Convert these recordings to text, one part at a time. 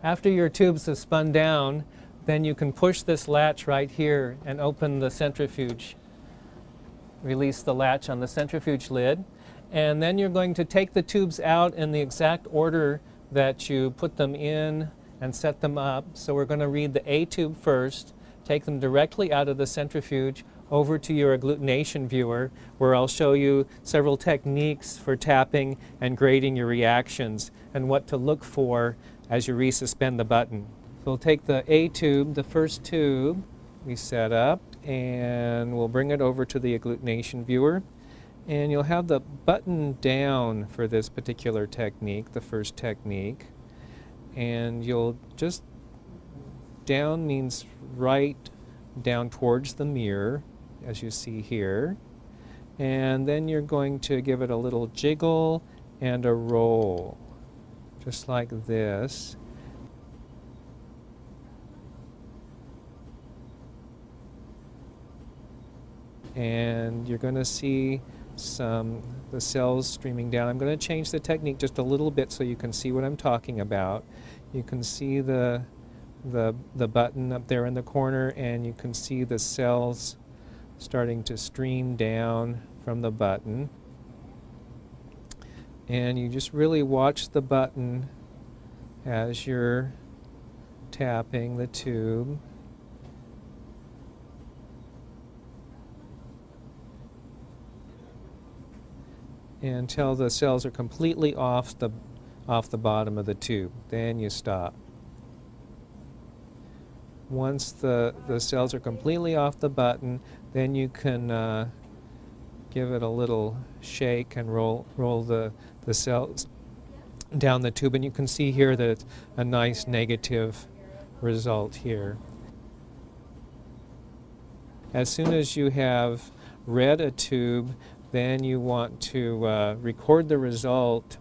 After your tubes have spun down, then you can push this latch right here and open the centrifuge. Release the latch on the centrifuge lid, and then you're going to take the tubes out in the exact order that you put them in and set them up. So we're going to read the A tube first, take them directly out of the centrifuge over to your agglutination viewer, where I'll show you several techniques for tapping and grading your reactions and what to look for as you resuspend the button. So we'll take the A tube, the first tube we set up, and we'll bring it over to the agglutination viewer. And you'll have the button down for this particular technique, the first technique. And you'll just, down means right down towards the mirror, as you see here. And then you're going to give it a little jiggle and a roll, just like this. And you're going to see the cells streaming down. I'm going to change the technique just a little bit so you can see what I'm talking about. You can see the button up there in the corner, and you can see the cells starting to stream down from the button. And you just really watch the button as you're tapping the tube. Until the cells are completely off the bottom of the tube. Then you stop. Once the cells are completely off the button, then you can give it a little shake and roll the cells down the tube, and you can see here that it's a nice negative result here. As soon as you have read a tube, then you want to record the result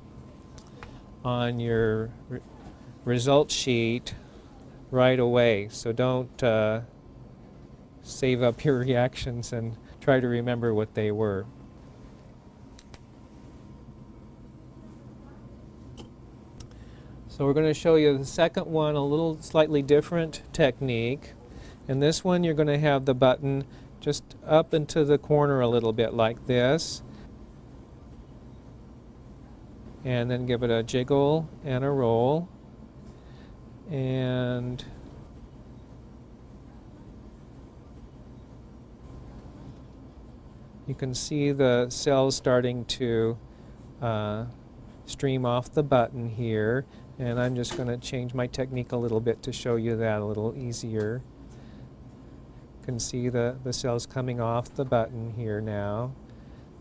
on your result sheet right away. So don't save up your reactions and try to remember what they were. So we're going to show you the second one, a little slightly different technique. In this one, you're going to have the button just up into the corner a little bit like this, and then give it a jiggle and a roll, and you can see the cells starting to stream off the button here, and I'm just going to change my technique a little bit to show you that a little easier. You can see the cells coming off the button here now,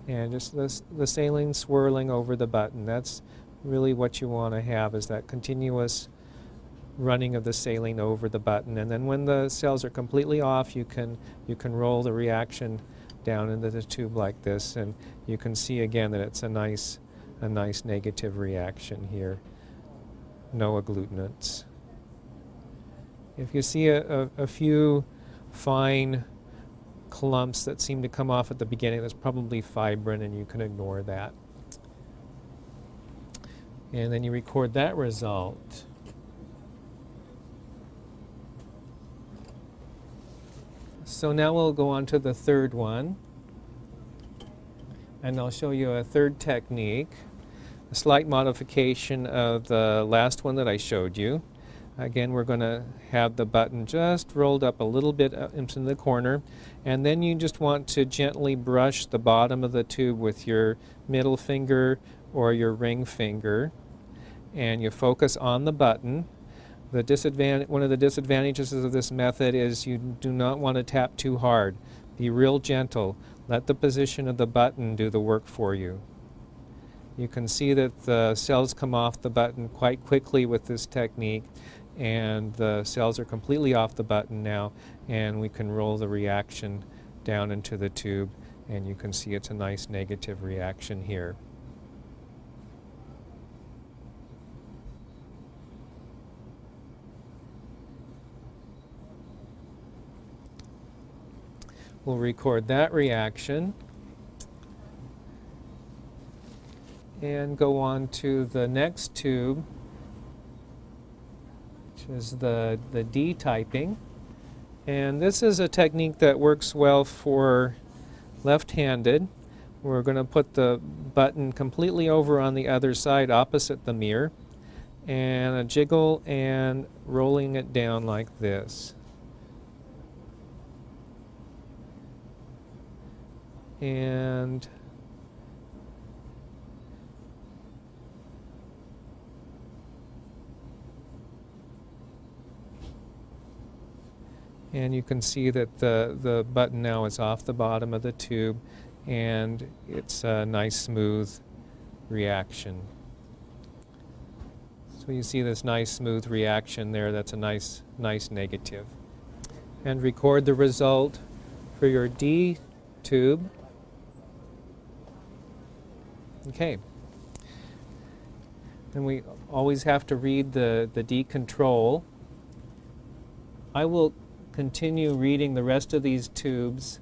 and just the saline swirling over the button. That's really what you want to have, is that continuous running of the saline over the button. And then when the cells are completely off, you can roll the reaction down into the tube like this, and you can see again that it's a nice negative reaction here. No agglutinants. If you see a few fine clumps that seem to come off at the beginning, that's probably fibrin, and you can ignore that. And then you record that result. So now we'll go on to the third one, and I'll show you a third technique, a slight modification of the last one that I showed you. Again, we're going to have the button just rolled up a little bit into the corner, and then you just want to gently brush the bottom of the tube with your middle finger or your ring finger, and you focus on the button. One of the disadvantages of this method is you do not want to tap too hard. Be real gentle. Let the position of the button do the work for you. You can see that the cells come off the button quite quickly with this technique, and the cells are completely off the button now, and we can roll the reaction down into the tube, and you can see it's a nice negative reaction here. We'll record that reaction and go on to the next tube. which is the D typing. And this is a technique that works well for left-handed. We're going to put the button completely over on the other side opposite the mirror, and a jiggle and rolling it down like this. And you can see that the button now is off the bottom of the tube, and it's a nice smooth reaction. So you see this nice smooth reaction there. That's a nice negative. And record the result for your D tube. Okay. And we always have to read the D control. I will continue reading the rest of these tubes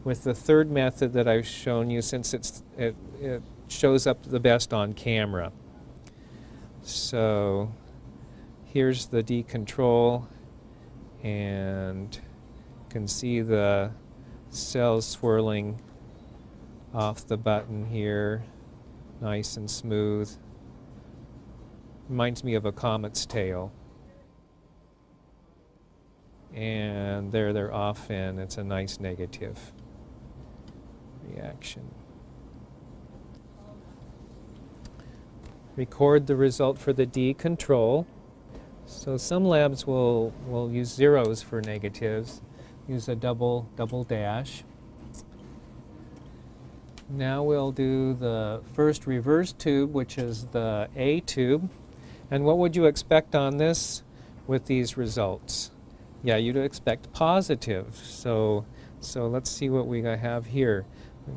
with the third method that I've shown you, since it shows up the best on camera. So here's the D control, and you can see the cells swirling off the button here, nice and smooth. Reminds me of a comet's tail. And there they're off, and it's a nice negative reaction. Record the result for the D control. So some labs will use zeros for negatives, use a double dash. Now we'll do the first reverse tube, which is the A tube. And what would you expect on this with these results? Yeah, you'd expect positive. So let's see what we have here.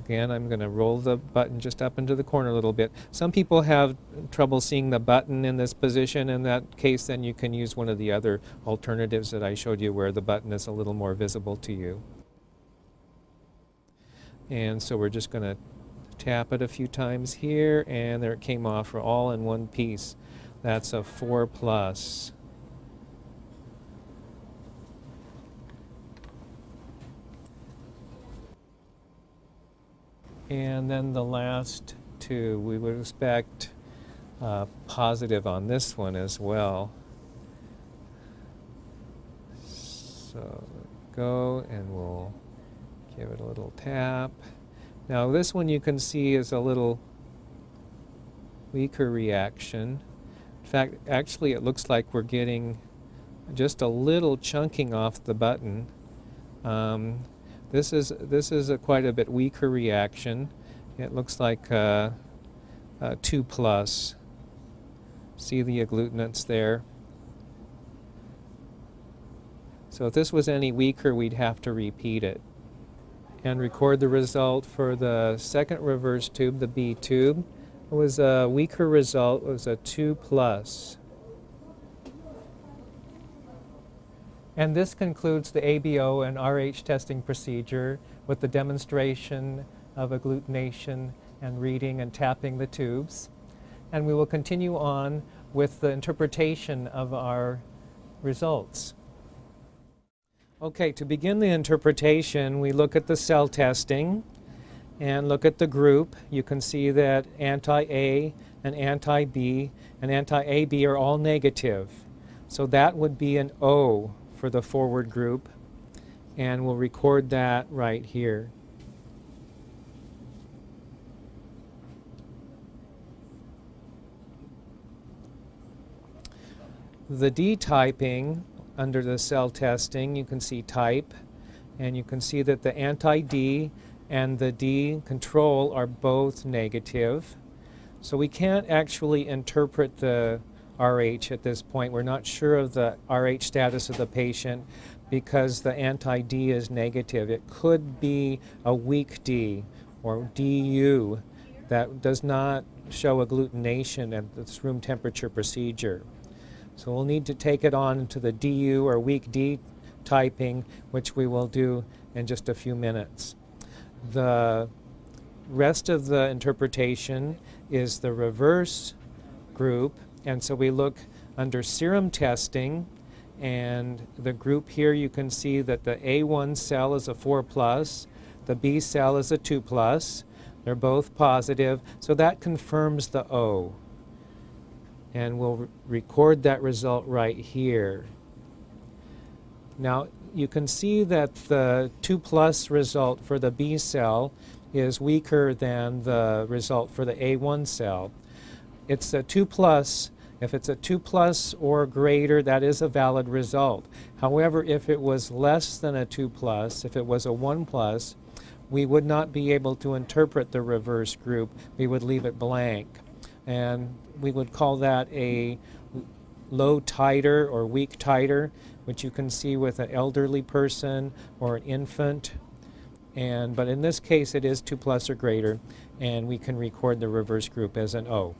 Again, I'm going to roll the button just up into the corner a little bit. Some people have trouble seeing the button in this position. In that case, then you can use one of the other alternatives that I showed you where the button is a little more visible to you. And so we're just going to tap it a few times here, and there it came off all in one piece. That's a 4+. And then the last two, we would expect positive on this one as well. So go, and we'll give it a little tap. Now this one you can see is a little weaker reaction. In fact, actually it looks like we're getting just a little chunking off the button. This is a quite a bit weaker reaction. It looks like 2+. See the agglutinates there? So if this was any weaker, we'd have to repeat it. And record the result for the second reverse tube, the B tube. It was a weaker result. It was a 2+. And this concludes the ABO and RH testing procedure with the demonstration of agglutination and reading and tapping the tubes. And we will continue on with the interpretation of our results. Okay, to begin the interpretation, we look at the cell testing and look at the group. You can see that anti-A and anti-B and anti-AB are all negative. So that would be an O for the forward group, and we'll record that right here. The D typing, under the cell testing, you can see type, and you can see that the anti-D and the D control are both negative. So we can't actually interpret the RH at this point. We're not sure of the RH status of the patient because the anti-D is negative. It could be a weak D or DU that does not show agglutination at this room temperature procedure. So we'll need to take it on to the DU or weak D typing, which we will do in just a few minutes. The rest of the interpretation is the reverse group. And so we look under serum testing, And the group here, you can see that the A1 cell is a 4+, the B cell is a 2+. They're both positive, so that confirms the O. And we'll record that result right here. Now, you can see that the 2+ result for the B cell is weaker than the result for the A1 cell. It's a 2+. If it's a 2+ or greater, that is a valid result. However, if it was less than a 2+, if it was a 1+, we would not be able to interpret the reverse group. We would leave it blank. And we would call that a low titer or weak titer, which you can see with an elderly person or an infant. But in this case, it is 2+ or greater, and we can record the reverse group as an O.